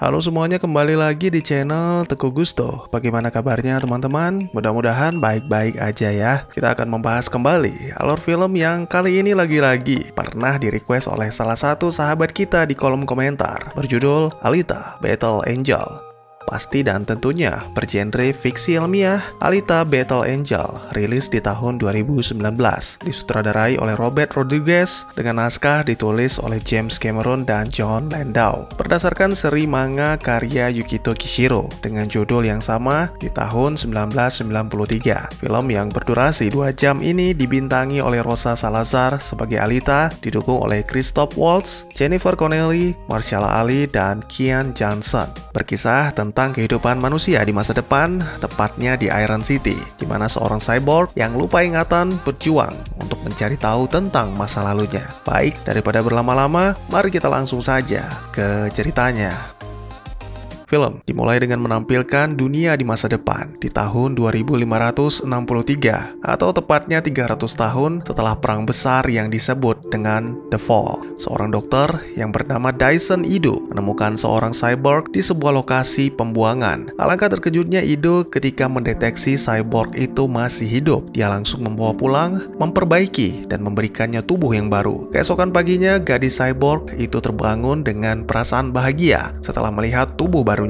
Halo semuanya, kembali lagi di channel Teguh Gusto. Bagaimana kabarnya teman-teman? Mudah-mudahan baik-baik aja ya. Kita akan membahas kembali alur film yang kali ini lagi-lagi pernah di-request oleh salah satu sahabat kita di kolom komentar, berjudul Alita Battle Angel. Pasti dan tentunya bergenre fiksi ilmiah, Alita Battle Angel rilis di tahun 2019, disutradarai oleh Robert Rodriguez dengan naskah ditulis oleh James Cameron dan Jon Landau berdasarkan seri manga karya Yukito Kishiro dengan judul yang sama di tahun 1993. Film yang berdurasi 2 jam ini dibintangi oleh Rosa Salazar sebagai Alita, didukung oleh Christoph Waltz, Jennifer Connelly, Mahershala Ali, dan Kian Johnson. Berkisah tentang kehidupan manusia di masa depan, tepatnya di Iron City, di mana seorang cyborg yang lupa ingatan berjuang untuk mencari tahu tentang masa lalunya. Baik, daripada berlama-lama, mari kita langsung saja ke ceritanya. Film dimulai dengan menampilkan dunia di masa depan di tahun 2563 atau tepatnya 300 tahun setelah perang besar yang disebut dengan The Fall. Seorang dokter yang bernama Dyson Ido menemukan seorang cyborg di sebuah lokasi pembuangan. Alangkah terkejutnya Ido ketika mendeteksi cyborg itu masih hidup. Dia langsung membawa pulang, memperbaiki, dan memberikannya tubuh yang baru. Keesokan paginya, gadis cyborg itu terbangun dengan perasaan bahagia setelah melihat tubuh baru.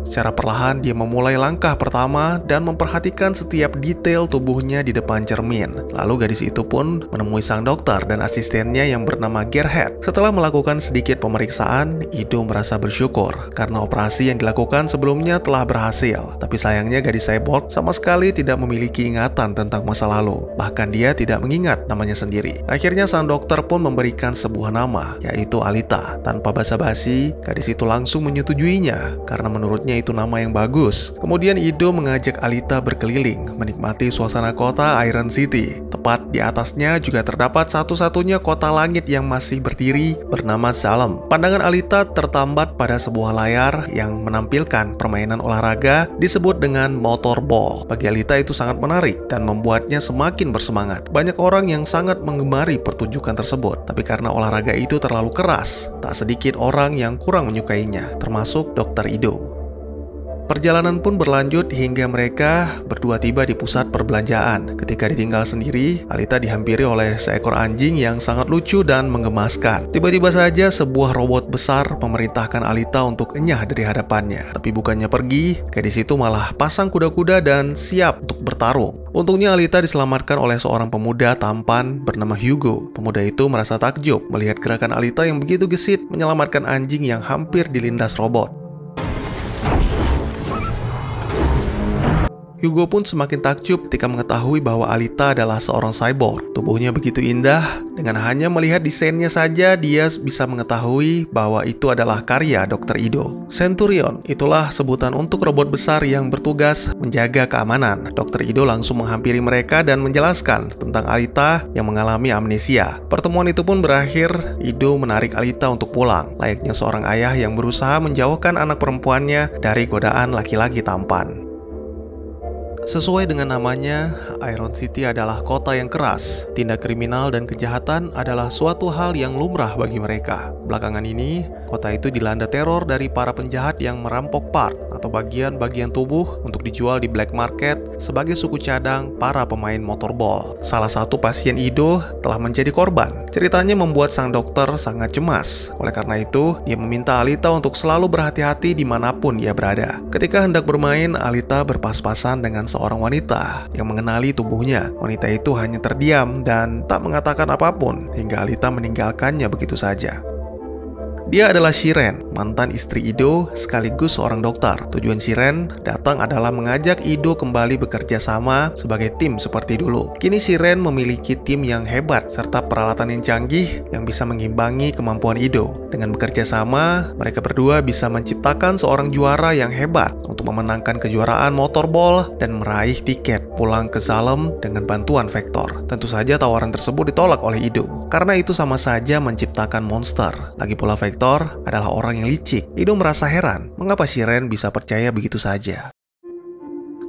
Secara perlahan dia memulai langkah pertama dan memperhatikan setiap detail tubuhnya di depan cermin. Lalu gadis itu pun menemui sang dokter dan asistennya yang bernama Gerhardt. Setelah melakukan sedikit pemeriksaan, Ido merasa bersyukur karena operasi yang dilakukan sebelumnya telah berhasil. Tapi sayangnya gadis cyborg sama sekali tidak memiliki ingatan tentang masa lalu. Bahkan dia tidak mengingat namanya sendiri. Akhirnya sang dokter pun memberikan sebuah nama, yaitu Alita. Tanpa basa-basi, gadis itu langsung menyetujuinya karena menurutnya itu nama yang bagus. Kemudian Ido mengajak Alita berkeliling, menikmati suasana kota Iron City. Tepat di atasnya juga terdapat satu-satunya kota langit yang masih berdiri bernama Salem. Pandangan Alita tertambat pada sebuah layar yang menampilkan permainan olahraga disebut dengan motorball. Bagi Alita itu sangat menarik dan membuatnya semakin bersemangat. Banyak orang yang sangat menggemari pertunjukan tersebut, tapi karena olahraga itu terlalu keras, tak sedikit orang yang kurang menyukainya, termasuk Dr. Ido. Perjalanan pun berlanjut hingga mereka berdua tiba di pusat perbelanjaan. Ketika ditinggal sendiri, Alita dihampiri oleh seekor anjing yang sangat lucu dan menggemaskan. Tiba-tiba saja sebuah robot besar memerintahkan Alita untuk enyah dari hadapannya. Tapi bukannya pergi, gadis itu malah pasang kuda-kuda dan siap untuk bertarung. Untungnya Alita diselamatkan oleh seorang pemuda tampan bernama Hugo. Pemuda itu merasa takjub melihat gerakan Alita yang begitu gesit menyelamatkan anjing yang hampir dilindas robot. Hugo pun semakin takjub ketika mengetahui bahwa Alita adalah seorang cyborg. Tubuhnya begitu indah, dengan hanya melihat desainnya saja dia bisa mengetahui bahwa itu adalah karya Dr. Ido. Centurion, itulah sebutan untuk robot besar yang bertugas menjaga keamanan. Dr. Ido langsung menghampiri mereka dan menjelaskan tentang Alita yang mengalami amnesia. Pertemuan itu pun berakhir, Ido menarik Alita untuk pulang, layaknya seorang ayah yang berusaha menjauhkan anak perempuannya dari godaan laki-laki tampan. Sesuai dengan namanya, Iron City adalah kota yang keras. Tindak kriminal dan kejahatan adalah suatu hal yang lumrah bagi mereka. Belakangan ini, kota itu dilanda teror dari para penjahat yang merampok part atau bagian-bagian tubuh untuk dijual di black market sebagai suku cadang para pemain motorball. Salah satu pasien Ido telah menjadi korban. Ceritanya membuat sang dokter sangat cemas. Oleh karena itu, dia meminta Alita untuk selalu berhati-hati dimanapun ia berada. Ketika hendak bermain, Alita berpas-pasan dengan seorang wanita yang mengenali tubuhnya. Wanita itu hanya terdiam dan tak mengatakan apapun hingga Alita meninggalkannya begitu saja. Dia adalah Shiren, mantan istri Ido sekaligus seorang dokter. Tujuan Shiren datang adalah mengajak Ido kembali bekerja sama sebagai tim seperti dulu. Kini Shiren memiliki tim yang hebat serta peralatan yang canggih yang bisa mengimbangi kemampuan Ido. Dengan bekerja sama, mereka berdua bisa menciptakan seorang juara yang hebat untuk memenangkan kejuaraan motorball dan meraih tiket pulang ke Salem dengan bantuan Vector. Tentu saja tawaran tersebut ditolak oleh Ido, karena itu sama saja menciptakan monster. Lagi pula Vector adalah orang yang licik. Ido merasa heran, mengapa Shiren bisa percaya begitu saja.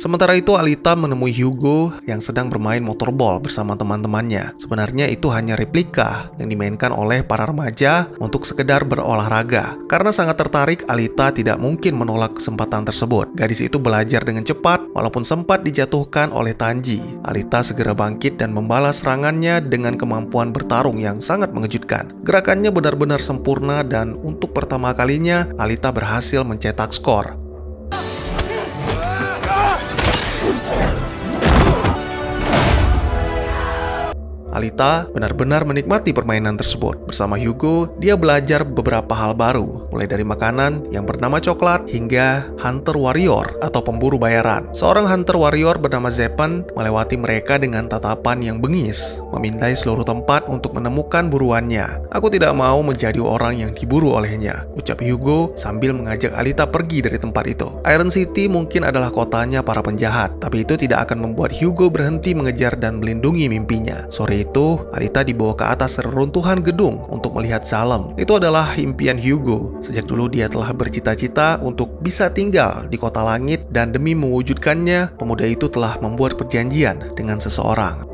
Sementara itu Alita menemui Hugo yang sedang bermain motorball bersama teman-temannya. Sebenarnya itu hanya replika yang dimainkan oleh para remaja untuk sekedar berolahraga. Karena sangat tertarik, Alita tidak mungkin menolak kesempatan tersebut. Gadis itu belajar dengan cepat walaupun sempat dijatuhkan oleh Tanji. Alita segera bangkit dan membalas serangannya dengan kemampuan bertarung yang sangat mengejutkan. Gerakannya benar-benar sempurna dan untuk pertama kalinya Alita berhasil mencetak skor. Alita benar-benar menikmati permainan tersebut. Bersama Hugo, dia belajar beberapa hal baru, mulai dari makanan yang bernama coklat hingga Hunter Warrior atau pemburu bayaran. Seorang Hunter Warrior bernama Zeppen melewati mereka dengan tatapan yang bengis, memintai seluruh tempat untuk menemukan buruannya. "Aku tidak mau menjadi orang yang diburu olehnya," ucap Hugo sambil mengajak Alita pergi dari tempat itu. Iron City mungkin adalah kotanya para penjahat, tapi itu tidak akan membuat Hugo berhenti mengejar dan melindungi mimpinya. Sore itu, Alita dibawa ke atas reruntuhan gedung untuk melihat Salem. Itu adalah impian Hugo. Sejak dulu dia telah bercita-cita untuk bisa tinggal di kota langit dan demi mewujudkannya, pemuda itu telah membuat perjanjian dengan seseorang.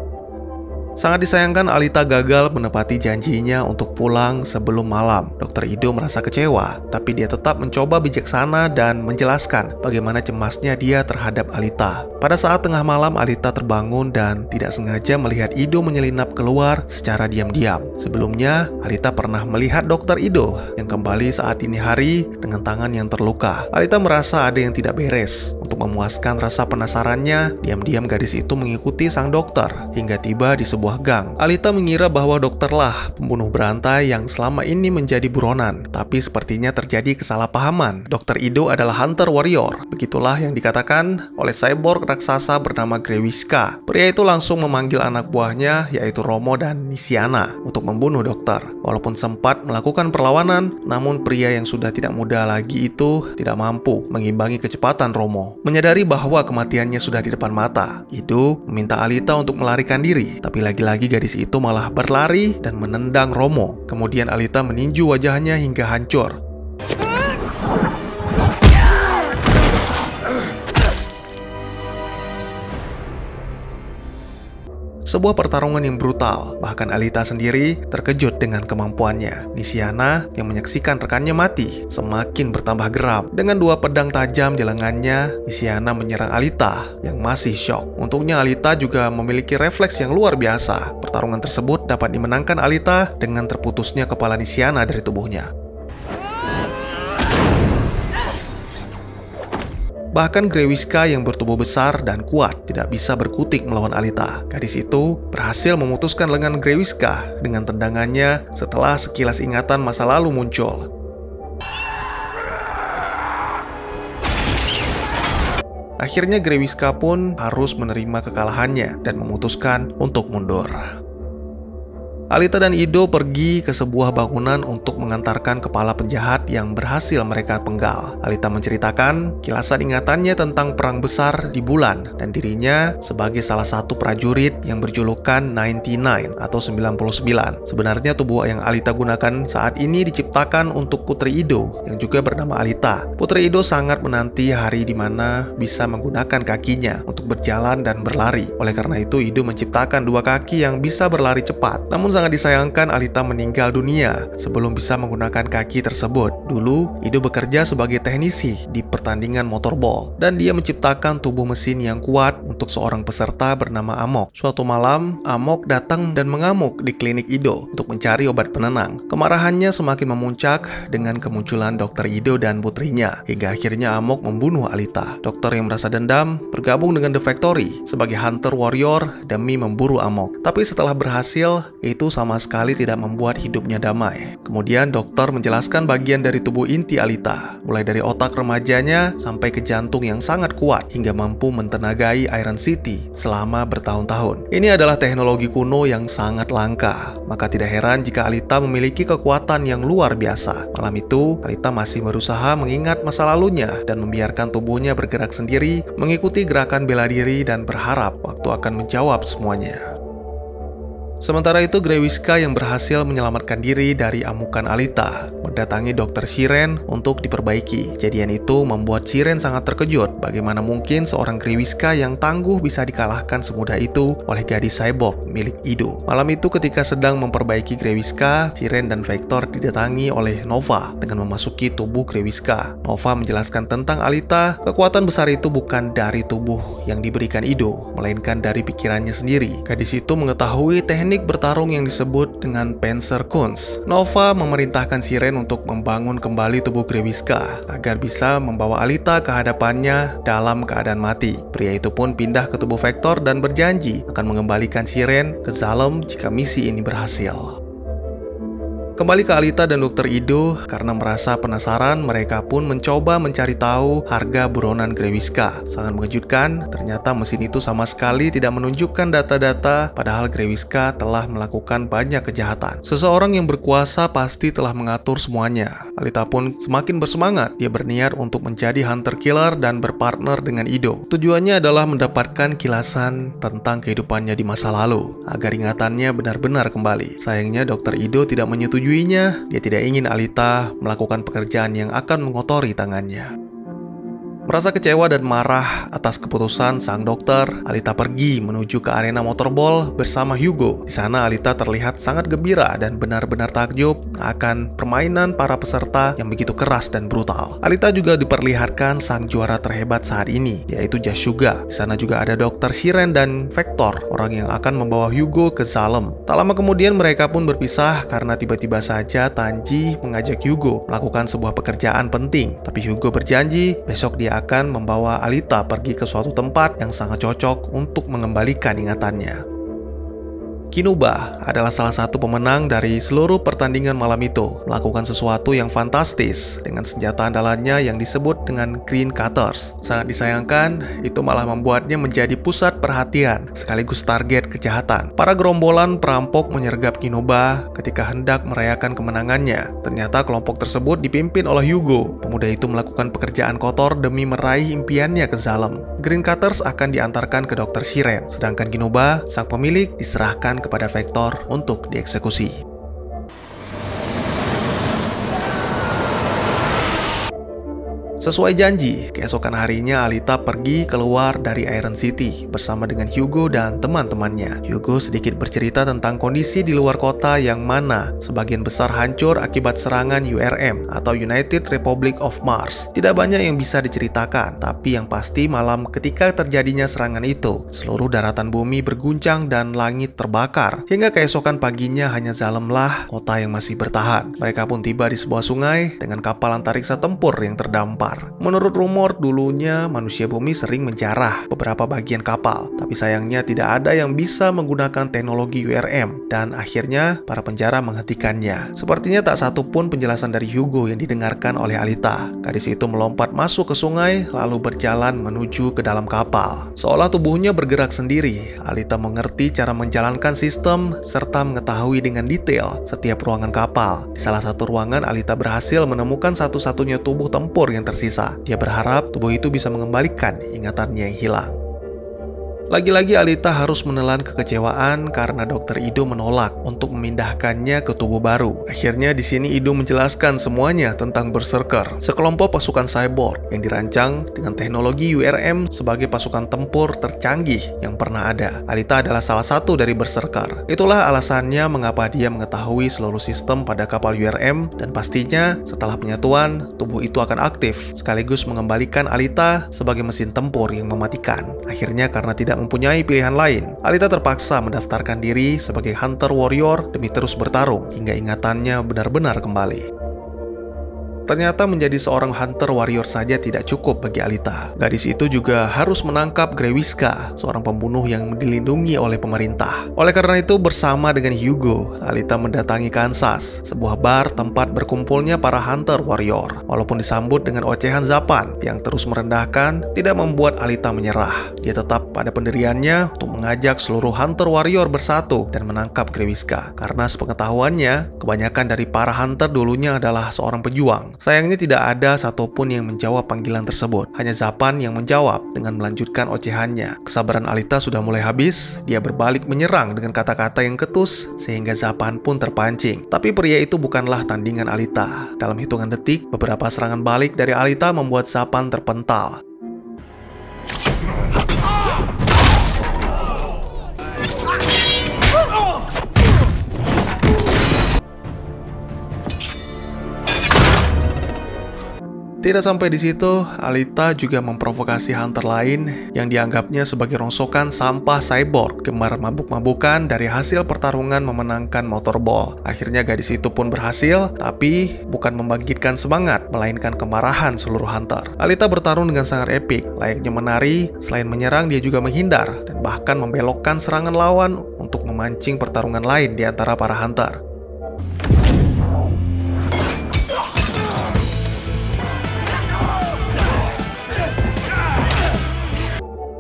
Sangat disayangkan Alita gagal menepati janjinya untuk pulang sebelum malam. Dr. Ido merasa kecewa, tapi dia tetap mencoba bijaksana dan menjelaskan bagaimana cemasnya dia terhadap Alita. Pada saat tengah malam, Alita terbangun dan tidak sengaja melihat Ido menyelinap keluar secara diam-diam. Sebelumnya, Alita pernah melihat Dr. Ido yang kembali saat dini hari dengan tangan yang terluka. Alita merasa ada yang tidak beres. Untuk memuaskan rasa penasarannya, diam-diam gadis itu mengikuti sang dokter hingga tiba di sebuah gang. Alita mengira bahwa dokterlah pembunuh berantai yang selama ini menjadi buronan, tapi sepertinya terjadi kesalahpahaman. Dr. Ido adalah Hunter Warrior. Begitulah yang dikatakan oleh cyborg raksasa bernama Grewiska. Pria itu langsung memanggil anak buahnya, yaitu Romo dan Nisiana, untuk membunuh dokter. Walaupun sempat melakukan perlawanan, namun pria yang sudah tidak muda lagi itu tidak mampu mengimbangi kecepatan Romo. Menyadari bahwa kematiannya sudah di depan mata, Ido meminta Alita untuk melarikan diri, tapi lagi-lagi gadis itu malah berlari dan menendang Romo. Kemudian Alita meninju wajahnya hingga hancur. Sebuah pertarungan yang brutal, bahkan Alita sendiri terkejut dengan kemampuannya. Nisiana yang menyaksikan rekannya mati semakin bertambah geram. Dengan dua pedang tajam di lengannya, Nisiana menyerang Alita yang masih syok. Untungnya Alita juga memiliki refleks yang luar biasa. Pertarungan tersebut dapat dimenangkan Alita dengan terputusnya kepala Nisiana dari tubuhnya. Bahkan Grewiska yang bertubuh besar dan kuat tidak bisa berkutik melawan Alita. Gadis itu berhasil memutuskan lengan Grewiska dengan tendangannya setelah sekilas ingatan masa lalu muncul. Akhirnya Grewiska pun harus menerima kekalahannya dan memutuskan untuk mundur. Alita dan Ido pergi ke sebuah bangunan untuk mengantarkan kepala penjahat yang berhasil mereka penggal. Alita menceritakan kilasan ingatannya tentang perang besar di bulan dan dirinya sebagai salah satu prajurit yang berjulukan 99 atau 99. Sebenarnya tubuh yang Alita gunakan saat ini diciptakan untuk Putri Ido yang juga bernama Alita. Putri Ido sangat menanti hari di mana bisa menggunakan kakinya untuk berjalan dan berlari. Oleh karena itu, Ido menciptakan dua kaki yang bisa berlari cepat. Namun sangat disayangkan Alita meninggal dunia sebelum bisa menggunakan kaki tersebut. Dulu, Ido bekerja sebagai teknisi di pertandingan motorball dan dia menciptakan tubuh mesin yang kuat untuk seorang peserta bernama Amok. Suatu malam, Amok datang dan mengamuk di klinik Ido untuk mencari obat penenang. Kemarahannya semakin memuncak dengan kemunculan Dr. Ido dan putrinya, hingga akhirnya Amok membunuh Alita. Dokter yang merasa dendam bergabung dengan The Factory sebagai Hunter Warrior demi memburu Amok. Tapi setelah berhasil, itu sama sekali tidak membuat hidupnya damai. Kemudian dokter menjelaskan bagian dari tubuh inti Alita, mulai dari otak remajanya sampai ke jantung yang sangat kuat hingga mampu mentenagai Iron City selama bertahun-tahun. Ini adalah teknologi kuno yang sangat langka, maka tidak heran jika Alita memiliki kekuatan yang luar biasa. Malam itu, Alita masih berusaha mengingat masa lalunya dan membiarkan tubuhnya bergerak sendiri, mengikuti gerakan bela diri dan berharap waktu akan menjawab semuanya. Sementara itu, Grewiska yang berhasil menyelamatkan diri dari amukan Alita mendatangi Dr. Shiren untuk diperbaiki. Kejadian itu membuat Shiren sangat terkejut. Bagaimana mungkin seorang Grewiska yang tangguh bisa dikalahkan semudah itu oleh gadis cyborg milik Ido. Malam itu ketika sedang memperbaiki Grewiska, Shiren dan Vector didatangi oleh Nova dengan memasuki tubuh Grewiska. Nova menjelaskan tentang Alita, kekuatan besar itu bukan dari tubuh yang diberikan Ido, melainkan dari pikirannya sendiri. Gadis itu mengetahui teknik bertarung yang disebut dengan Panzer Kunst. Nova memerintahkan Shiren untuk membangun kembali tubuh Grewiska agar bisa membawa Alita ke hadapannya dalam keadaan mati. Pria itu pun pindah ke tubuh Vector dan berjanji akan mengembalikan Shiren ke Zalem jika misi ini berhasil. Kembali ke Alita dan Dr. Ido, karena merasa penasaran, mereka pun mencoba mencari tahu harga buronan Grewiska. Sangat mengejutkan, ternyata mesin itu sama sekali tidak menunjukkan data-data, padahal Grewiska telah melakukan banyak kejahatan. Seseorang yang berkuasa pasti telah mengatur semuanya. Alita pun semakin bersemangat, dia berniat untuk menjadi hunter killer dan berpartner dengan Ido. Tujuannya adalah mendapatkan kilasan tentang kehidupannya di masa lalu, agar ingatannya benar-benar kembali. Sayangnya Dr. Ido tidak menyetujui. Dia tidak ingin Alita melakukan pekerjaan yang akan mengotori tangannya. Merasa kecewa dan marah atas keputusan sang dokter, Alita pergi menuju ke arena motorball bersama Hugo. Di sana Alita terlihat sangat gembira dan benar-benar takjub akan permainan para peserta yang begitu keras dan brutal. Alita juga diperlihatkan sang juara terhebat saat ini, yaitu Jasuga. Di sana juga ada Dr. Shiren dan Vector, orang yang akan membawa Hugo ke Zalem. Tak lama kemudian mereka pun berpisah karena tiba-tiba saja Tanji mengajak Hugo melakukan sebuah pekerjaan penting. Tapi Hugo berjanji besok dia akan membawa Alita pergi ke suatu tempat yang sangat cocok untuk mengembalikan ingatannya. Kinuba adalah salah satu pemenang dari seluruh pertandingan malam itu, melakukan sesuatu yang fantastis dengan senjata andalannya yang disebut dengan Green Cutters. Sangat disayangkan, itu malah membuatnya menjadi pusat perhatian sekaligus target kejahatan. Para gerombolan perampok menyergap Kinuba ketika hendak merayakan kemenangannya. Ternyata kelompok tersebut dipimpin oleh Hugo. Pemuda itu melakukan pekerjaan kotor demi meraih impiannya ke Zalem. Green Cutters akan diantarkan ke Dr. Shiren, sedangkan Kinuba, sang pemilik, diserahkan kepada Vector untuk dieksekusi. Sesuai janji, keesokan harinya Alita pergi keluar dari Iron City bersama dengan Hugo dan teman-temannya. Hugo sedikit bercerita tentang kondisi di luar kota yang mana sebagian besar hancur akibat serangan URM atau United Republic of Mars. Tidak banyak yang bisa diceritakan, tapi yang pasti malam ketika terjadinya serangan itu, seluruh daratan bumi berguncang dan langit terbakar. Hingga keesokan paginya hanya Zalemlah kota yang masih bertahan. Mereka pun tiba di sebuah sungai dengan kapal antariksa tempur yang terdampar. Menurut rumor, dulunya manusia bumi sering menjarah beberapa bagian kapal, tapi sayangnya tidak ada yang bisa menggunakan teknologi URM, dan akhirnya para penjara menghentikannya. Sepertinya tak satu pun penjelasan dari Hugo yang didengarkan oleh Alita. Gadis itu melompat masuk ke sungai, lalu berjalan menuju ke dalam kapal. Seolah tubuhnya bergerak sendiri, Alita mengerti cara menjalankan sistem, serta mengetahui dengan detail setiap ruangan kapal. Di salah satu ruangan, Alita berhasil menemukan satu-satunya tubuh tempur yang tersisa. Dia berharap tubuh itu bisa mengembalikan ingatannya yang hilang. Lagi-lagi Alita harus menelan kekecewaan karena Dr. Ido menolak untuk memindahkannya ke tubuh baru. Akhirnya di sini Ido menjelaskan semuanya tentang Berserker, sekelompok pasukan cyborg yang dirancang dengan teknologi URM sebagai pasukan tempur tercanggih yang pernah ada. Alita adalah salah satu dari Berserker. Itulah alasannya mengapa dia mengetahui seluruh sistem pada kapal URM, dan pastinya setelah penyatuan, tubuh itu akan aktif sekaligus mengembalikan Alita sebagai mesin tempur yang mematikan. Akhirnya karena tidak mempunyai pilihan lain, Alita terpaksa mendaftarkan diri sebagai Hunter Warrior demi terus bertarung hingga ingatannya benar-benar kembali. Ternyata menjadi seorang Hunter Warrior saja tidak cukup bagi Alita. Gadis itu juga harus menangkap Grewiska, seorang pembunuh yang dilindungi oleh pemerintah. Oleh karena itu, bersama dengan Hugo, Alita mendatangi Kansas, sebuah bar tempat berkumpulnya para Hunter Warrior. Walaupun disambut dengan ocehan Zapan yang terus merendahkan, tidak membuat Alita menyerah. Dia tetap pada pendiriannya untuk mengajak seluruh Hunter Warrior bersatu dan menangkap Grewiska. Karena sepengetahuannya, kebanyakan dari para Hunter dulunya adalah seorang pejuang. Sayangnya tidak ada satupun yang menjawab panggilan tersebut. Hanya Zapan yang menjawab dengan melanjutkan ocehannya. Kesabaran Alita sudah mulai habis. Dia berbalik menyerang dengan kata-kata yang ketus sehingga Zapan pun terpancing. Tapi pria itu bukanlah tandingan Alita. Dalam hitungan detik, beberapa serangan balik dari Alita membuat Zapan terpental. Tidak sampai di situ, Alita juga memprovokasi hunter lain yang dianggapnya sebagai rongsokan sampah cyborg gemar mabuk-mabukan dari hasil pertarungan memenangkan motorball. Akhirnya gadis itu pun berhasil, tapi bukan membangkitkan semangat, melainkan kemarahan seluruh hunter. Alita bertarung dengan sangat epik, layaknya menari. Selain menyerang, dia juga menghindar dan bahkan membelokkan serangan lawan untuk memancing pertarungan lain di antara para hunter.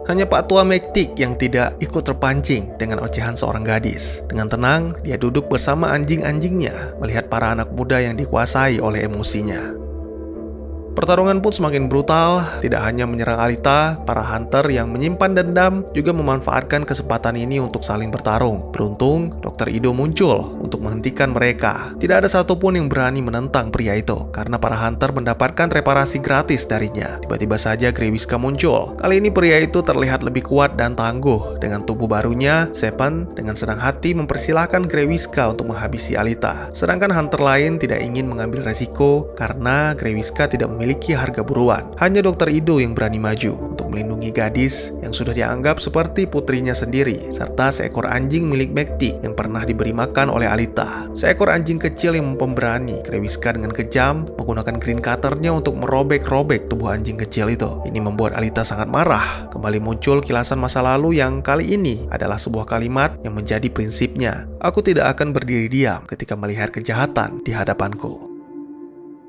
Hanya Pak Tua Mektik yang tidak ikut terpancing dengan ocehan seorang gadis. Dengan tenang, dia duduk bersama anjing-anjingnya, melihat para anak muda yang dikuasai oleh emosinya. Pertarungan pun semakin brutal. Tidak hanya menyerang Alita, para hunter yang menyimpan dendam juga memanfaatkan kesempatan ini untuk saling bertarung. Beruntung, Dr. Ido muncul untuk menghentikan mereka. Tidak ada satupun yang berani menentang pria itu, karena para hunter mendapatkan reparasi gratis darinya. Tiba-tiba saja Grewiska muncul. Kali ini pria itu terlihat lebih kuat dan tangguh. Dengan tubuh barunya, Seven dengan senang hati mempersilahkan Grewiska untuk menghabisi Alita. Sedangkan hunter lain tidak ingin mengambil resiko karena Grewiska tidak memiliki harga buruan. Hanya Dr. Ido yang berani maju untuk melindungi gadis yang sudah dianggap seperti putrinya sendiri, serta seekor anjing milik Mektik yang pernah diberi makan oleh Alita. Seekor anjing kecil yang pemberani. Grewiska dengan kejam menggunakan green cutternya untuk merobek-robek tubuh anjing kecil itu. Ini membuat Alita sangat marah. Kembali muncul kilasan masa lalu yang kali ini adalah sebuah kalimat yang menjadi prinsipnya. Aku tidak akan berdiri diam ketika melihat kejahatan di hadapanku.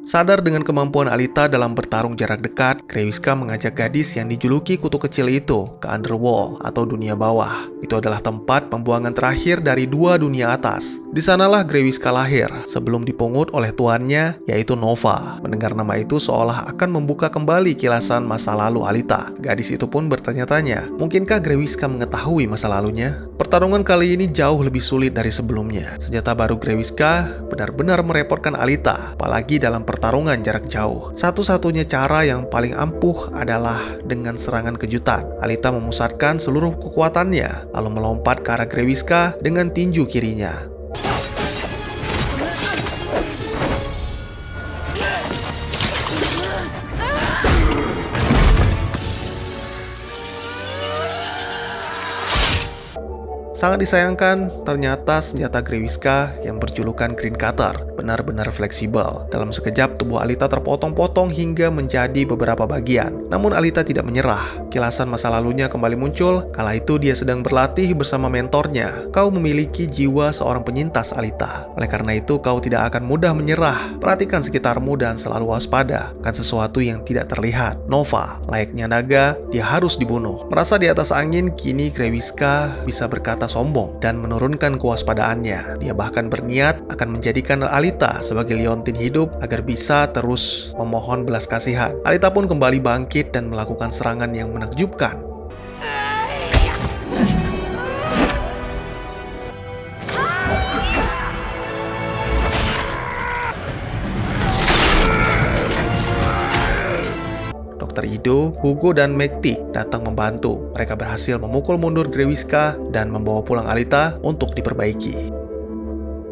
Sadar dengan kemampuan Alita dalam bertarung jarak dekat, Grewiska mengajak gadis yang dijuluki kutu kecil itu ke Underworld atau dunia bawah. Itu adalah tempat pembuangan terakhir dari dua dunia atas. Di sanalah Grewiska lahir sebelum dipungut oleh tuannya, yaitu Nova. Mendengar nama itu seolah akan membuka kembali kilasan masa lalu Alita. Gadis itu pun bertanya-tanya, mungkinkah Grewiska mengetahui masa lalunya? Pertarungan kali ini jauh lebih sulit dari sebelumnya. Senjata baru Grewiska benar-benar merepotkan Alita, apalagi dalam pertarungan jarak jauh. Satu-satunya cara yang paling ampuh adalah dengan serangan kejutan. Alita memusatkan seluruh kekuatannya, lalu melompat ke arah Grewiska dengan tinju kirinya. Sangat disayangkan, ternyata senjata Grewiska yang berjulukan Green Cutter benar-benar fleksibel. Dalam sekejap, tubuh Alita terpotong-potong hingga menjadi beberapa bagian. Namun Alita tidak menyerah. Kilasan masa lalunya kembali muncul. Kala itu dia sedang berlatih bersama mentornya. Kau memiliki jiwa seorang penyintas, Alita. Oleh karena itu, kau tidak akan mudah menyerah. Perhatikan sekitarmu dan selalu waspada akan sesuatu yang tidak terlihat. Nova, layaknya naga, dia harus dibunuh. Merasa di atas angin, kini Grewiska bisa berkata sombong dan menurunkan kewaspadaannya. Dia bahkan berniat akan menjadikan Alita sebagai liontin hidup agar bisa terus memohon belas kasihan. Alita pun kembali bangkit dan melakukan serangan yang menakjubkan. Dr. Ido, Hugo, dan Mektik datang membantu. Mereka berhasil memukul mundur Grewiska dan membawa pulang Alita untuk diperbaiki.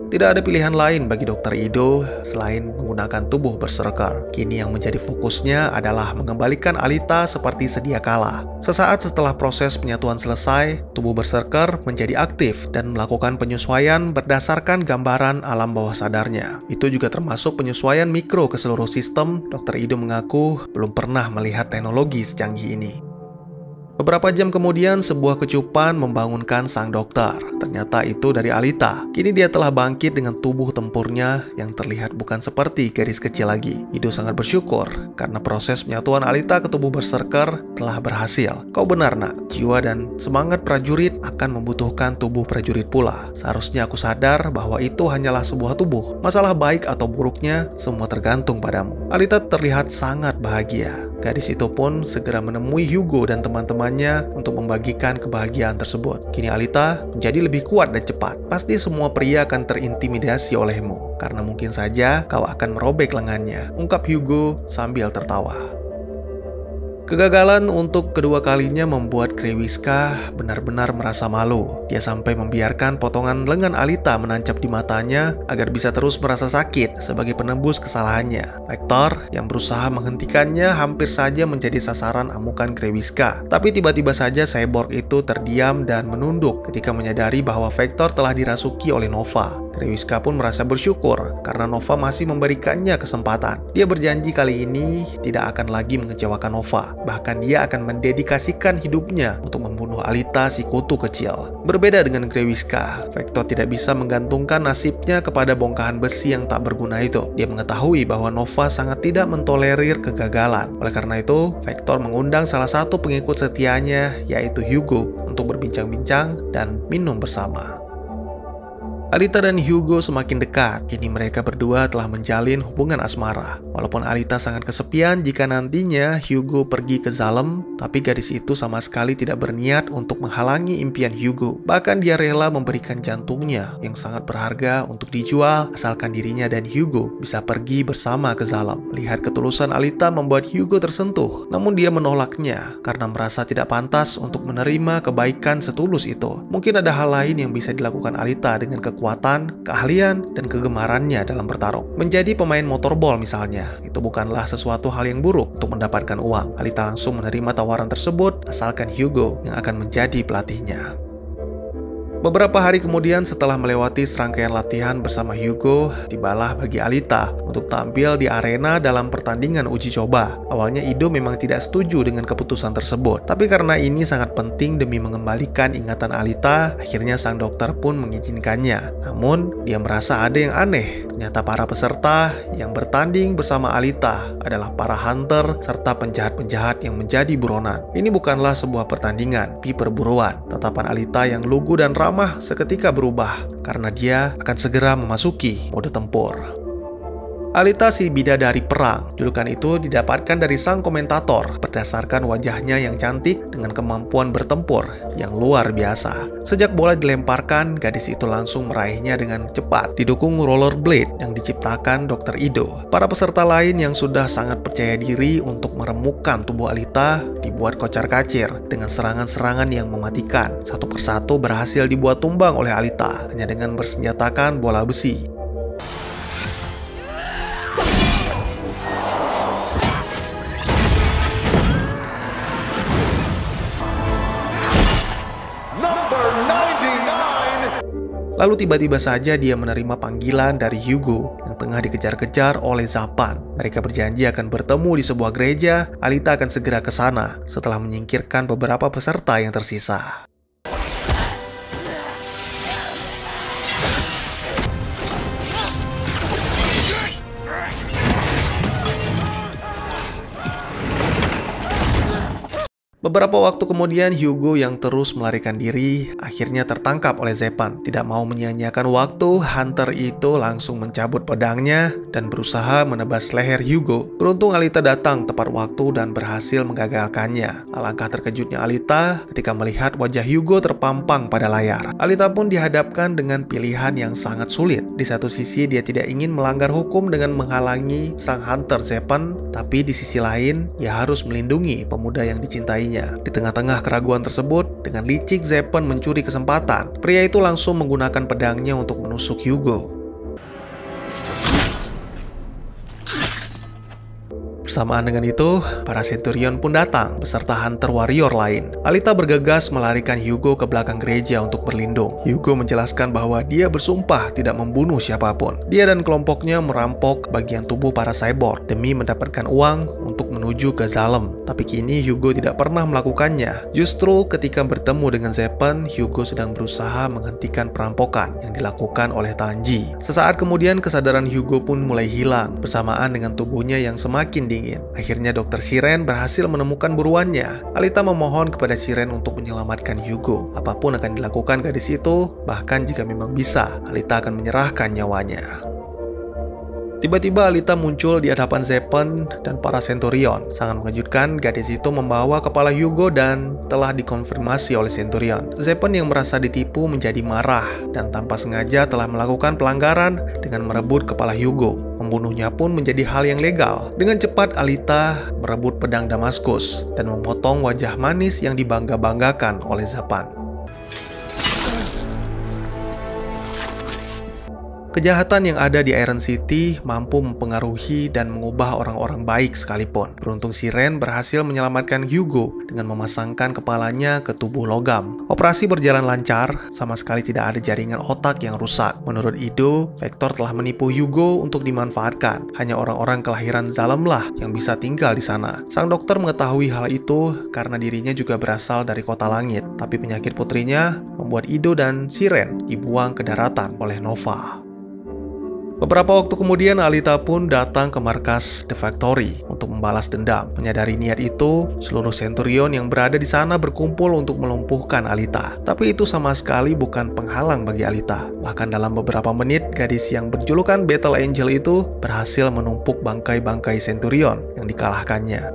Tidak ada pilihan lain bagi Dr. Ido selain menggunakan tubuh berserker. Kini yang menjadi fokusnya adalah mengembalikan Alita seperti sedia kala. Sesaat setelah proses penyatuan selesai, tubuh berserker menjadi aktif dan melakukan penyesuaian berdasarkan gambaran alam bawah sadarnya. Itu juga termasuk penyesuaian mikro ke seluruh sistem. Dr. Ido mengaku belum pernah melihat teknologi secanggih ini. Beberapa jam kemudian, sebuah kecupan membangunkan sang dokter. Ternyata itu dari Alita. Kini dia telah bangkit dengan tubuh tempurnya yang terlihat bukan seperti gadis kecil lagi. Ido sangat bersyukur karena proses penyatuan Alita ke tubuh berserker telah berhasil. Kau benar, Nak. Jiwa dan semangat prajurit akan membutuhkan tubuh prajurit pula. Seharusnya aku sadar bahwa itu hanyalah sebuah tubuh. Masalah baik atau buruknya semua tergantung padamu. Alita terlihat sangat bahagia. Gadis itu pun segera menemui Hugo dan teman-temannya untuk membagikan kebahagiaan tersebut. Kini Alita menjadi lebih kuat dan cepat. Pasti semua pria akan terintimidasi olehmu, karena mungkin saja kau akan merobek lengannya, ungkap Hugo sambil tertawa. Kegagalan untuk kedua kalinya membuat Krewisa benar-benar merasa malu. Dia sampai membiarkan potongan lengan Alita menancap di matanya agar bisa terus merasa sakit sebagai penembus kesalahannya. Vector yang berusaha menghentikannya hampir saja menjadi sasaran amukan Krewisa. Tapi tiba-tiba saja cyborg itu terdiam dan menunduk ketika menyadari bahwa Vector telah dirasuki oleh Nova. Krewisa pun merasa bersyukur karena Nova masih memberikannya kesempatan. Dia berjanji kali ini tidak akan lagi mengecewakan Nova. Bahkan dia akan mendedikasikan hidupnya untuk membunuh Alita, si kutu kecil. Berbeda dengan Krewisa, Vector tidak bisa menggantungkan nasibnya kepada bongkahan besi yang tak berguna itu. Dia mengetahui bahwa Nova sangat tidak mentolerir kegagalan. Oleh karena itu, Vector mengundang salah satu pengikut setianya, yaitu Hugo, untuk berbincang-bincang dan minum bersama. Alita dan Hugo semakin dekat. Kini mereka berdua telah menjalin hubungan asmara. Walaupun Alita sangat kesepian jika nantinya Hugo pergi ke Zalem, tapi gadis itu sama sekali tidak berniat untuk menghalangi impian Hugo. Bahkan dia rela memberikan jantungnya yang sangat berharga untuk dijual asalkan dirinya dan Hugo bisa pergi bersama ke Zalem. Melihat ketulusan Alita membuat Hugo tersentuh, namun dia menolaknya karena merasa tidak pantas untuk menerima kebaikan setulus itu. Mungkin ada hal lain yang bisa dilakukan Alita dengan kekuatan, keahlian, dan kegemarannya dalam bertarung. Menjadi pemain motorball misalnya, itu bukanlah sesuatu hal yang buruk untuk mendapatkan uang. Alita langsung menerima tawaran tersebut asalkan Hugo yang akan menjadi pelatihnya. Beberapa hari kemudian setelah melewati serangkaian latihan bersama Hugo, tibalah bagi Alita untuk tampil di arena dalam pertandingan uji coba. Awalnya Ido memang tidak setuju dengan keputusan tersebut, tapi karena ini sangat penting demi mengembalikan ingatan Alita, akhirnya sang dokter pun mengizinkannya. Namun, dia merasa ada yang aneh. Ternyata para peserta yang bertanding bersama Alita adalah para hunter serta penjahat-penjahat yang menjadi buronan. Ini bukanlah sebuah pertandingan, tapi perburuan. Tatapan Alita yang lugu dan ramah seketika berubah karena dia akan segera memasuki mode tempur. Alita si bidadari perang. Julukan itu didapatkan dari sang komentator berdasarkan wajahnya yang cantik dengan kemampuan bertempur yang luar biasa. Sejak bola dilemparkan, gadis itu langsung meraihnya dengan cepat, didukung rollerblade yang diciptakan Dr. Ido. Para peserta lain yang sudah sangat percaya diri untuk meremukkan tubuh Alita dibuat kocar-kacir dengan serangan-serangan yang mematikan. Satu persatu berhasil dibuat tumbang oleh Alita hanya dengan bersenjatakan bola besi. Lalu tiba-tiba saja dia menerima panggilan dari Hugo yang tengah dikejar-kejar oleh Zapan. Mereka berjanji akan bertemu di sebuah gereja. Alita akan segera ke sana setelah menyingkirkan beberapa peserta yang tersisa. Beberapa waktu kemudian, Hugo yang terus melarikan diri akhirnya tertangkap oleh Zepan. Tidak mau menyia-nyiakan waktu, hunter itu langsung mencabut pedangnya dan berusaha menebas leher Hugo. Beruntung Alita datang tepat waktu dan berhasil menggagalkannya. Alangkah terkejutnya Alita ketika melihat wajah Hugo terpampang pada layar. Alita pun dihadapkan dengan pilihan yang sangat sulit. Di satu sisi dia tidak ingin melanggar hukum dengan menghalangi sang hunter Zepan, tapi di sisi lain ia harus melindungi pemuda yang dicintainya. Di tengah-tengah keraguan tersebut, dengan licik Zepan mencuri kesempatan. Pria itu langsung menggunakan pedangnya untuk menusuk Hugo. Bersamaan dengan itu, para Centurion pun datang beserta hunter warrior lain. Alita bergegas melarikan Hugo ke belakang gereja untuk berlindung. Hugo menjelaskan bahwa dia bersumpah tidak membunuh siapapun. Dia dan kelompoknya merampok bagian tubuh para cyborg demi mendapatkan uang untuk menuju ke Zalem. Tapi kini Hugo tidak pernah melakukannya. Justru ketika bertemu dengan Zeppen, Hugo sedang berusaha menghentikan perampokan yang dilakukan oleh Tanji. Sesaat kemudian kesadaran Hugo pun mulai hilang bersamaan dengan tubuhnya yang semakin dingin. Akhirnya Dr. Siren berhasil menemukan buruannya. Alita memohon kepada Siren untuk menyelamatkan Hugo. Apapun akan dilakukan gadis itu, bahkan jika memang bisa, Alita akan menyerahkan nyawanya. Tiba-tiba Alita muncul di hadapan Zeppen dan para Centurion. Sangat mengejutkan, gadis itu membawa kepala Hugo dan telah dikonfirmasi oleh Centurion. Zeppen yang merasa ditipu menjadi marah dan tanpa sengaja telah melakukan pelanggaran dengan merebut kepala Hugo. Membunuhnya pun menjadi hal yang legal. Dengan cepat Alita merebut pedang Damaskus dan memotong wajah manis yang dibangga-banggakan oleh Zeppen. Kejahatan yang ada di Iron City mampu mempengaruhi dan mengubah orang-orang baik sekalipun. Beruntung Siren berhasil menyelamatkan Hugo dengan memasangkan kepalanya ke tubuh logam. Operasi berjalan lancar, sama sekali tidak ada jaringan otak yang rusak. Menurut Ido, Vector telah menipu Hugo untuk dimanfaatkan. Hanya orang-orang kelahiran Zalem lah yang bisa tinggal di sana. Sang dokter mengetahui hal itu karena dirinya juga berasal dari kota langit. Tapi penyakit putrinya membuat Ido dan Siren dibuang ke daratan oleh Nova. Beberapa waktu kemudian Alita pun datang ke markas The Factory untuk membalas dendam. Menyadari niat itu, seluruh Centurion yang berada di sana berkumpul untuk melumpuhkan Alita. Tapi itu sama sekali bukan penghalang bagi Alita. Bahkan dalam beberapa menit, gadis yang berjulukan Battle Angel itu berhasil menumpuk bangkai-bangkai Centurion yang dikalahkannya.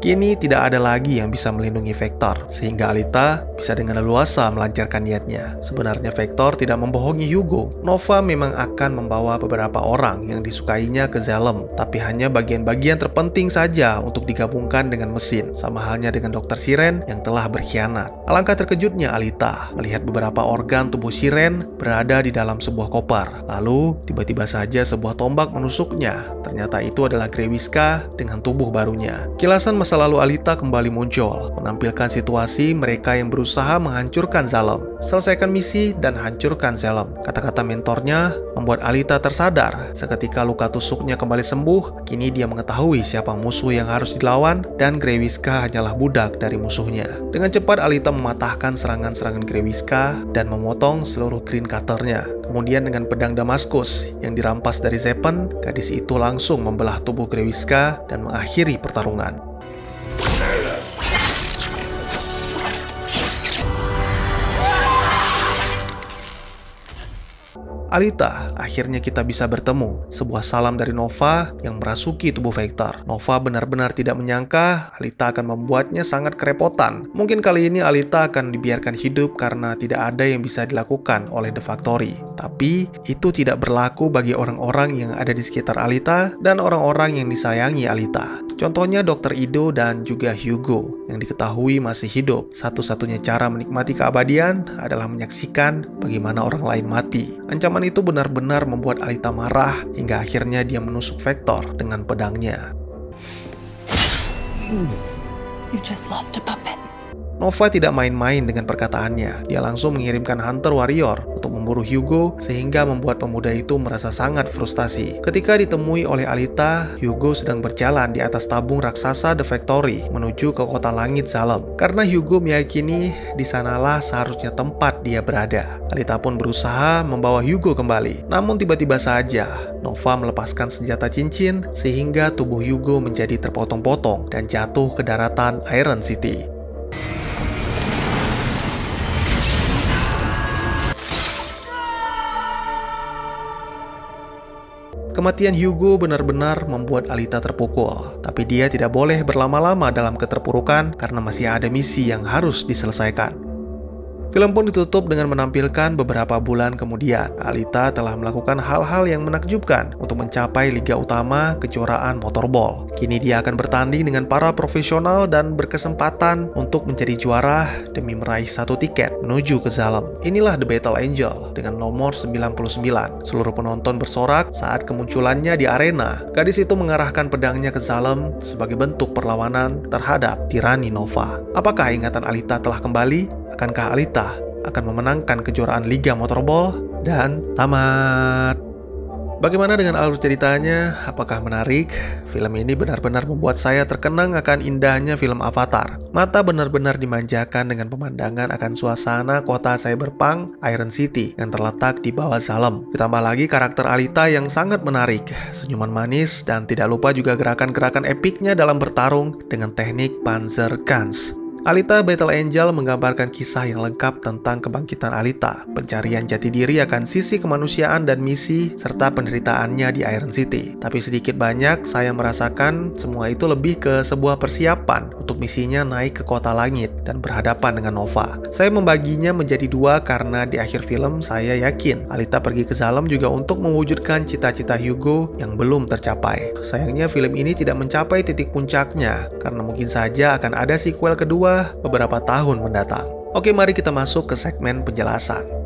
Kini tidak ada lagi yang bisa melindungi Vector, sehingga Alita bisa dengan leluasa melancarkan niatnya. Sebenarnya Vector tidak membohongi Hugo. Nova memang akan membawa beberapa orang yang disukainya ke Zalem, tapi hanya bagian-bagian terpenting saja untuk digabungkan dengan mesin, sama halnya dengan Dr. Siren yang telah berkhianat. Alangkah terkejutnya Alita melihat beberapa organ tubuh Siren berada di dalam sebuah koper. Lalu, tiba-tiba saja sebuah tombak menusuknya. Ternyata itu adalah Grewiska dengan tubuh barunya. Kilasan masa lalu Alita kembali muncul, menampilkan situasi mereka yang berusaha menghancurkan Zalem. Selesaikan misi dan hancurkan Zalem. Kata-kata mentornya membuat Alita tersadar. Seketika luka tusuknya kembali sembuh, kini dia mengetahui siapa musuh yang harus dilawan dan Grewiska hanyalah budak dari musuhnya. Dengan cepat Alita mematahkan serangan-serangan Grewiska dan memotong seluruh green cutternya. Kemudian dengan pedang Damaskus yang dirampas dari Zeppen, gadis itu langsung membelah tubuh Grewiska dan mengakhiri pertarungan. Alita, akhirnya kita bisa bertemu. Sebuah salam dari Nova yang merasuki tubuh Vector. Nova benar-benar tidak menyangka Alita akan membuatnya sangat kerepotan. Mungkin kali ini Alita akan dibiarkan hidup karena tidak ada yang bisa dilakukan oleh The Factory. Tapi, itu tidak berlaku bagi orang-orang yang ada di sekitar Alita dan orang-orang yang disayangi Alita. Contohnya Dr. Ido dan juga Hugo yang diketahui masih hidup. Satu-satunya cara menikmati keabadian adalah menyaksikan bagaimana orang lain mati. Ancaman itu benar-benar membuat Alita marah hingga akhirnya dia menusuk Vector dengan pedangnya. You just lost a puppet. Nova tidak main-main dengan perkataannya. Dia langsung mengirimkan Hunter Warrior untuk memburu Hugo sehingga membuat pemuda itu merasa sangat frustasi. Ketika ditemui oleh Alita, Hugo sedang berjalan di atas tabung raksasa The Factory menuju ke kota langit Zalem. Karena Hugo meyakini di sanalah seharusnya tempat dia berada. Alita pun berusaha membawa Hugo kembali. Namun tiba-tiba saja Nova melepaskan senjata cincin sehingga tubuh Hugo menjadi terpotong-potong dan jatuh ke daratan Iron City. Kematian Hugo benar-benar membuat Alita terpukul, tapi dia tidak boleh berlama-lama dalam keterpurukan karena masih ada misi yang harus diselesaikan. Film pun ditutup dengan menampilkan beberapa bulan kemudian, Alita telah melakukan hal-hal yang menakjubkan untuk mencapai liga utama kejuaraan motorball. Kini dia akan bertanding dengan para profesional dan berkesempatan untuk menjadi juara demi meraih satu tiket menuju ke Zalem. Inilah The Battle Angel dengan nomor 99. Seluruh penonton bersorak saat kemunculannya di arena. Gadis itu mengarahkan pedangnya ke Zalem sebagai bentuk perlawanan terhadap tirani Nova. Apakah ingatan Alita telah kembali? Akankah Alita akan memenangkan kejuaraan Liga Motorball? Dan tamat. Bagaimana dengan alur ceritanya? Apakah menarik? Film ini benar-benar membuat saya terkenang akan indahnya film Avatar. Mata benar-benar dimanjakan dengan pemandangan akan suasana kota cyberpunk Iron City yang terletak di bawah Zalem. Ditambah lagi karakter Alita yang sangat menarik, senyuman manis, dan tidak lupa juga gerakan-gerakan epiknya dalam bertarung dengan teknik Panzerkampf. Alita Battle Angel menggambarkan kisah yang lengkap tentang kebangkitan Alita, pencarian jati diri akan sisi kemanusiaan dan misi, serta penderitaannya di Iron City. Tapi sedikit banyak saya merasakan semua itu lebih ke sebuah persiapan untuk misinya naik ke kota langit dan berhadapan dengan Nova. Saya membaginya menjadi dua karena di akhir film saya yakin Alita pergi ke Zalem juga untuk mewujudkan cita-cita Hugo yang belum tercapai. Sayangnya film ini tidak mencapai titik puncaknya karena mungkin saja akan ada sequel kedua beberapa tahun mendatang. Oke, mari kita masuk ke segmen penjelasan.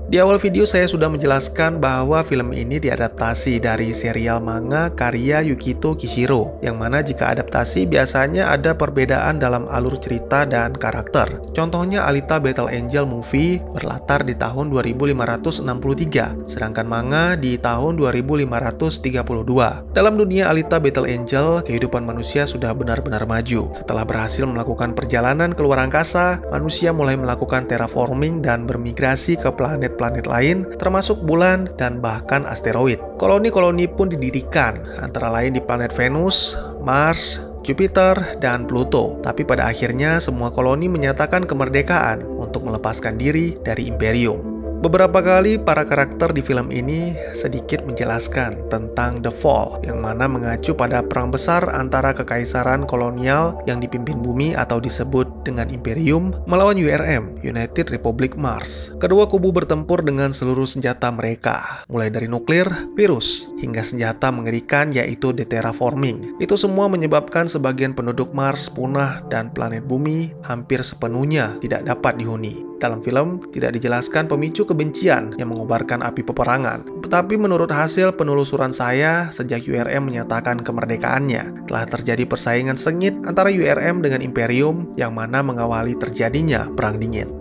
Di awal video saya sudah menjelaskan bahwa film ini diadaptasi dari serial manga karya Yukito Kishiro, yang mana jika adaptasi biasanya ada perbedaan dalam alur cerita dan karakter. Contohnya Alita Battle Angel movie berlatar di tahun 2563, sedangkan manga di tahun 2532. Dalam dunia Alita Battle Angel, kehidupan manusia sudah benar-benar maju. Setelah berhasil melakukan perjalanan ke luar angkasa, manusia mulai melakukan terraforming dan bermigrasi ke planet lain, termasuk bulan dan bahkan asteroid. Koloni-koloni pun didirikan, antara lain di planet Venus, Mars, Jupiter, dan Pluto. Tapi pada akhirnya semua koloni menyatakan kemerdekaan untuk melepaskan diri dari Imperium. Beberapa kali para karakter di film ini sedikit menjelaskan tentang The Fall, yang mana mengacu pada perang besar antara kekaisaran kolonial yang dipimpin bumi atau disebut dengan Imperium melawan URM, United Republic Mars. Kedua kubu bertempur dengan seluruh senjata mereka, mulai dari nuklir, virus, hingga senjata mengerikan yaitu the terraforming. Itu semua menyebabkan sebagian penduduk Mars punah dan planet bumi hampir sepenuhnya tidak dapat dihuni. Dalam film tidak dijelaskan pemicu kebencian yang mengobarkan api peperangan. Tetapi menurut hasil penelusuran saya, sejak URM menyatakan kemerdekaannya, telah terjadi persaingan sengit antara URM dengan Imperium yang mana mengawali terjadinya Perang Dingin.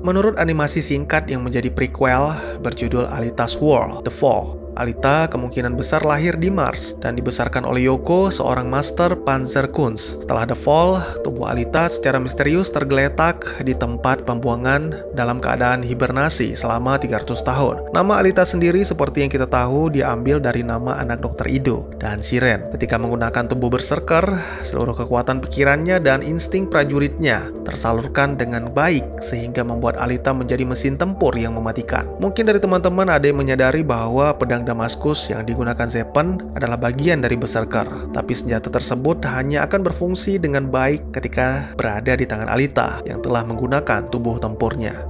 Menurut animasi singkat yang menjadi prequel berjudul Alita's World: The Fall, Alita kemungkinan besar lahir di Mars dan dibesarkan oleh Yoko, seorang master Panzerkunst. Setelah The Fall, tubuh Alita secara misterius tergeletak di tempat pembuangan dalam keadaan hibernasi selama 300 tahun. Nama Alita sendiri seperti yang kita tahu diambil dari nama anak Dr. Ido dan Siren. Ketika menggunakan tubuh berserker, seluruh kekuatan pikirannya dan insting prajuritnya tersalurkan dengan baik sehingga membuat Alita menjadi mesin tempur yang mematikan. Mungkin dari teman-teman ada yang menyadari bahwa pedang Damaskus yang digunakan Zeppen adalah bagian dari Berserker, tapi senjata tersebut hanya akan berfungsi dengan baik ketika berada di tangan Alita yang telah menggunakan tubuh tempurnya.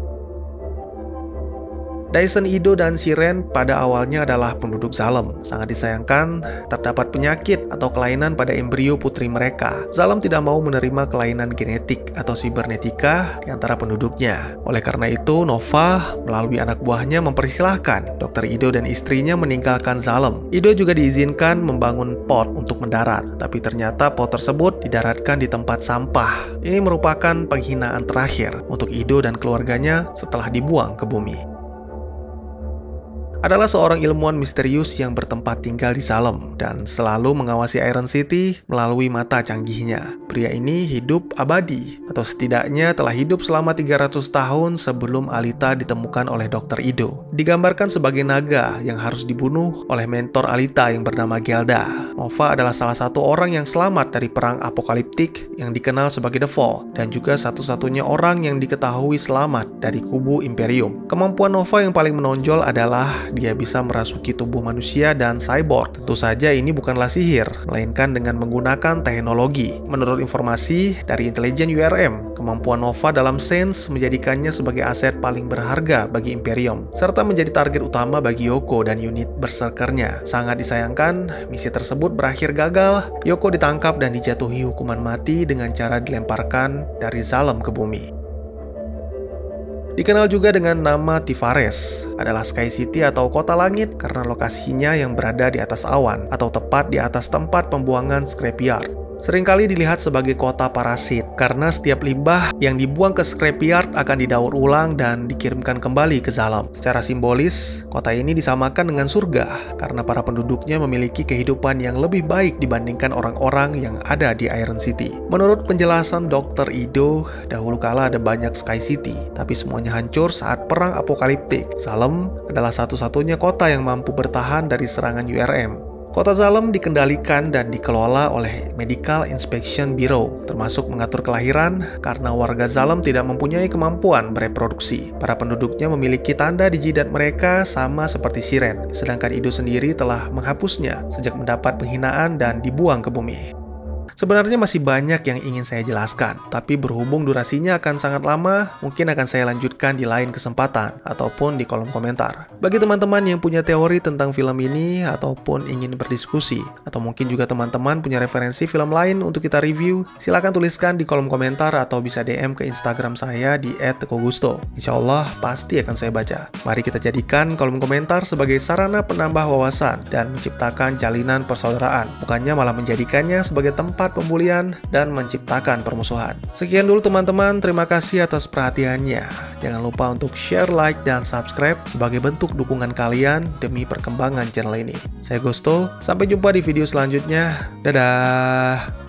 Daisen Ido dan Siren pada awalnya adalah penduduk Zalem. Sangat disayangkan terdapat penyakit atau kelainan pada embrio putri mereka. Zalem tidak mau menerima kelainan genetik atau sibernetika di antara penduduknya. Oleh karena itu, Nova melalui anak buahnya mempersilahkan Dr. Ido dan istrinya meninggalkan Zalem. Ido juga diizinkan membangun pot untuk mendarat, tapi ternyata pot tersebut didaratkan di tempat sampah. Ini merupakan penghinaan terakhir untuk Ido dan keluarganya setelah dibuang ke bumi. Adalah seorang ilmuwan misterius yang bertempat tinggal di Zalem dan selalu mengawasi Iron City melalui mata canggihnya. Pria ini hidup abadi, atau setidaknya telah hidup selama 300 tahun sebelum Alita ditemukan oleh Dr. Ido. Digambarkan sebagai naga yang harus dibunuh oleh mentor Alita yang bernama Gelda. Nova adalah salah satu orang yang selamat dari perang apokaliptik yang dikenal sebagai The Fall, dan juga satu-satunya orang yang diketahui selamat dari kubu Imperium. Kemampuan Nova yang paling menonjol adalah dia bisa merasuki tubuh manusia dan cyborg. Tentu saja ini bukanlah sihir, melainkan dengan menggunakan teknologi. Menurut informasi dari intelijen URM, kemampuan Nova dalam Sense menjadikannya sebagai aset paling berharga bagi Imperium, serta menjadi target utama bagi Yoko dan unit berserkernya. Sangat disayangkan, misi tersebut berakhir gagal. Yoko ditangkap dan dijatuhi hukuman mati dengan cara dilemparkan dari Zalem ke bumi. Dikenal juga dengan nama Tifares, adalah Sky City atau kota langit karena lokasinya yang berada di atas awan atau tepat di atas tempat pembuangan scrapyard. seringkali dilihat sebagai kota parasit karena setiap limbah yang dibuang ke scrapyard akan didaur ulang dan dikirimkan kembali ke Zalem. Secara simbolis, kota ini disamakan dengan surga karena para penduduknya memiliki kehidupan yang lebih baik dibandingkan orang-orang yang ada di Iron City. Menurut penjelasan Dr. Ido, dahulu kala ada banyak Sky City, tapi semuanya hancur saat perang apokaliptik. Zalem adalah satu-satunya kota yang mampu bertahan dari serangan URM. Kota Zalem dikendalikan dan dikelola oleh Medical Inspection Bureau, termasuk mengatur kelahiran karena warga Zalem tidak mempunyai kemampuan bereproduksi. Para penduduknya memiliki tanda di jidat mereka sama seperti siren, sedangkan Ido sendiri telah menghapusnya sejak mendapat penghinaan dan dibuang ke bumi. Sebenarnya masih banyak yang ingin saya jelaskan, tapi berhubung durasinya akan sangat lama, mungkin akan saya lanjutkan di lain kesempatan ataupun di kolom komentar. Bagi teman-teman yang punya teori tentang film ini ataupun ingin berdiskusi, atau mungkin juga teman-teman punya referensi film lain untuk kita review, silakan tuliskan di kolom komentar atau bisa DM ke Instagram saya di @tekogusto. Insya Allah pasti akan saya baca. Mari kita jadikan kolom komentar sebagai sarana penambah wawasan dan menciptakan jalinan persaudaraan, bukannya malah menjadikannya sebagai tempat pembulian dan menciptakan permusuhan. Sekian dulu teman-teman, terima kasih atas perhatiannya. Jangan lupa untuk share, like, dan subscribe sebagai bentuk dukungan kalian demi perkembangan channel ini. Saya Gusto, sampai jumpa di video selanjutnya. Dadah!